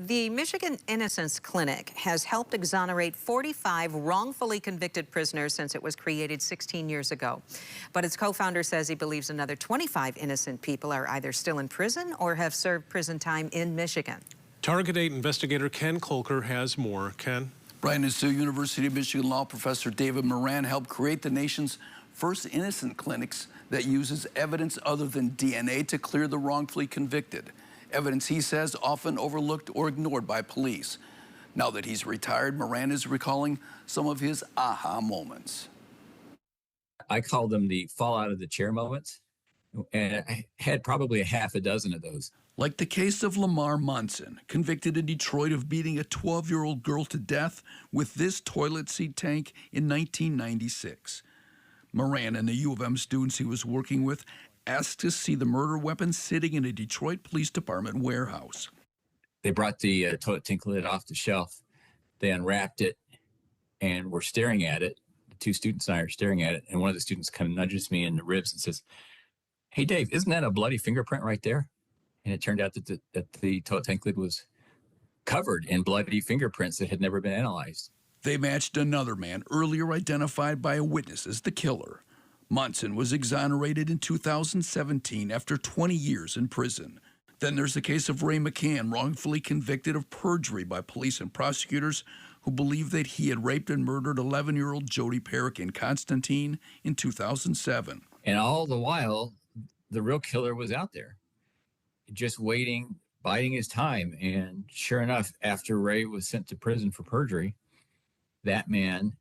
The Michigan Innocence Clinic has helped exonerate 45 wrongfully convicted prisoners since it was created 16 years ago. But its co-founder says he believes another 25 innocent people are either still in prison or have served prison time in Michigan. Target 8 investigator Ken Kolker has more. Ken? Bryan and Sue, University of Michigan law professor David Moran helped create the nation's first innocent clinics that uses evidence other than DNA to clear the wrongfully convicted. Evidence, he says, often overlooked or ignored by police. Now that he's retired, Moran is recalling some of his aha moments. I call them the fall out of the chair moments, and I had probably a half a dozen of those. Like the case of Lamar Munson, convicted in Detroit of beating a 12-year-old girl to death with this toilet seat tank in 1996. Moran and the U of M students he was working with asked to see the murder weapon sitting in a Detroit Police Department warehouse. They brought the toilet tank lid off the shelf. They unwrapped it and were staring at it. The two students and I are staring at it, and one of the students kind of nudges me in the ribs and says, "Hey, Dave, isn't that a bloody fingerprint right there?" And it turned out that the toilet tank lid was covered in bloody fingerprints that had never been analyzed. They matched another man earlier identified by a witness as the killer. Munson was exonerated in 2017 after 20 years in prison. Then there's the case of Ray McCann, wrongfully convicted of perjury by police and prosecutors who believed that he had raped and murdered 11-year-old Jodi Perick in Constantine in 2007. And all the while, the real killer was out there, just waiting, biding his time. And sure enough, after Ray was sent to prison for perjury, that man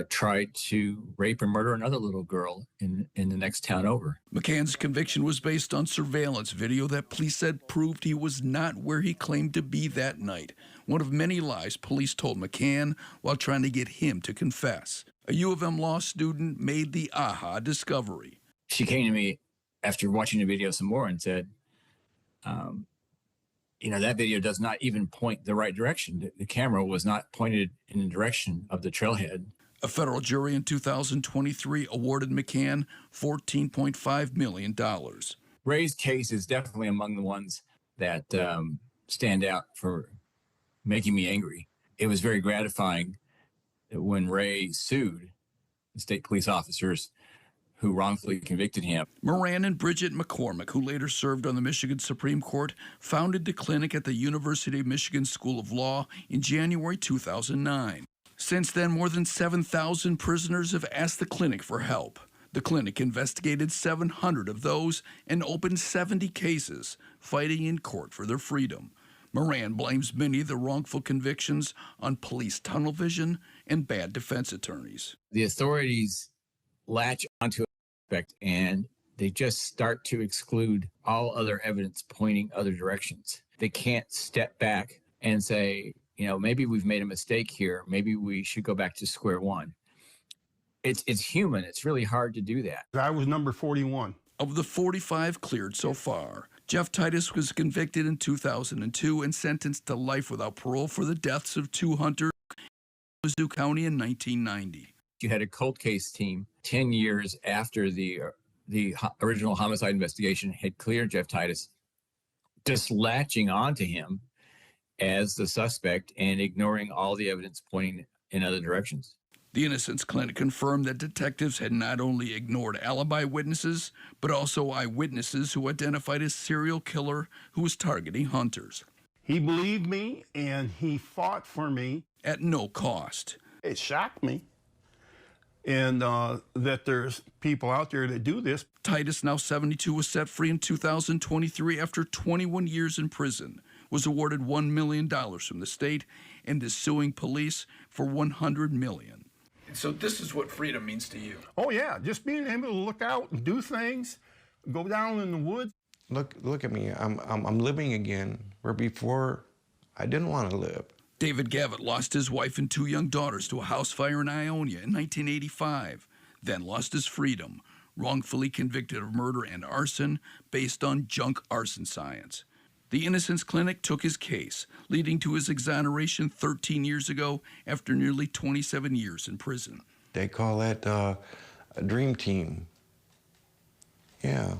tried to rape and murder another little girl in the next town over. McCann's conviction was based on surveillance video that police said proved he was not where he claimed to be that night. One of many lies police told McCann while trying to get him to confess. A U of M law student made the aha discovery. She came to me after watching the video some more and said, that video does not even point the right direction. The camera was not pointed in the direction of the trailhead. A federal jury in 2023 awarded McCann $14.5 million. Ray's case is definitely among the ones that stand out for making me angry. It was very gratifying when Ray sued the state police officers who wrongfully convicted him. Moran and Bridget McCormick, who later served on the Michigan Supreme Court, founded the clinic at the University of Michigan School of Law in January 2009. Since then, more than 7,000 prisoners have asked the clinic for help. The clinic investigated 700 of those and opened 70 cases, fighting in court for their freedom. Moran blames many of the wrongful convictions on police tunnel vision and bad defense attorneys. The authorities latch onto an aspect and they just start to exclude all other evidence pointing other directions. They can't step back and say, maybe we've made a mistake here. Maybe we should go back to square one. It's human. It's really hard to do that. I was number 41. Of the 45 cleared so far, Jeff Titus was convicted in 2002 and sentenced to life without parole for the deaths of two hunters in Mizzou County in 1990. You had a cold case team 10 years after the original homicide investigation had cleared Jeff Titus, just latching onto him as the suspect and ignoring all the evidence pointing in other directions. The Innocence Clinic confirmed that detectives had not only ignored alibi witnesses, but also eyewitnesses who identified a serial killer who was targeting hunters. He believed me and he fought for me. At no cost. It shocked me. And that there's people out there that do this. Titus, now 72, was set free in 2023 after 21 years in prison, was awarded $1 million from the state, and is suing police for $100 million. So this is what freedom means to you. Oh, yeah, just being able to look out and do things, go down in the woods. Look at me, I'm living again, where before I didn't want to live. David Gavitt lost his wife and two young daughters to a house fire in Ionia in 1985, then lost his freedom, wrongfully convicted of murder and arson based on junk arson science. The Innocence Clinic took his case, leading to his exoneration 13 years ago after nearly 27 years in prison. They call that a dream team. Yeah,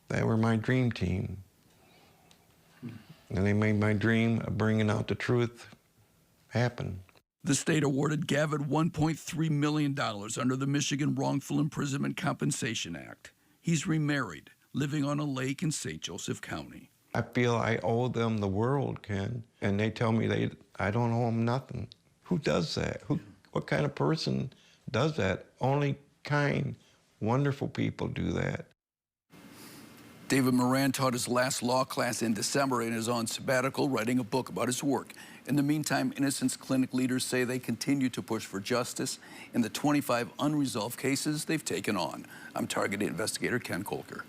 they were my dream team. And they made my dream of bringing out the truth happen. The state awarded Gavin $1.3 million under the Michigan Wrongful Imprisonment Compensation Act. He's remarried, living on a lake in St. Joseph County. I feel I owe them the world, Ken, and they tell me I don't owe them nothing. Who does that? What kind of person does that? Only kind, wonderful people do that. David Moran taught his last law class in December and is on sabbatical writing a book about his work. In the meantime, Innocence Clinic leaders say they continue to push for justice in the 25 unresolved cases they've taken on. I'm Target investigator Ken Kolker.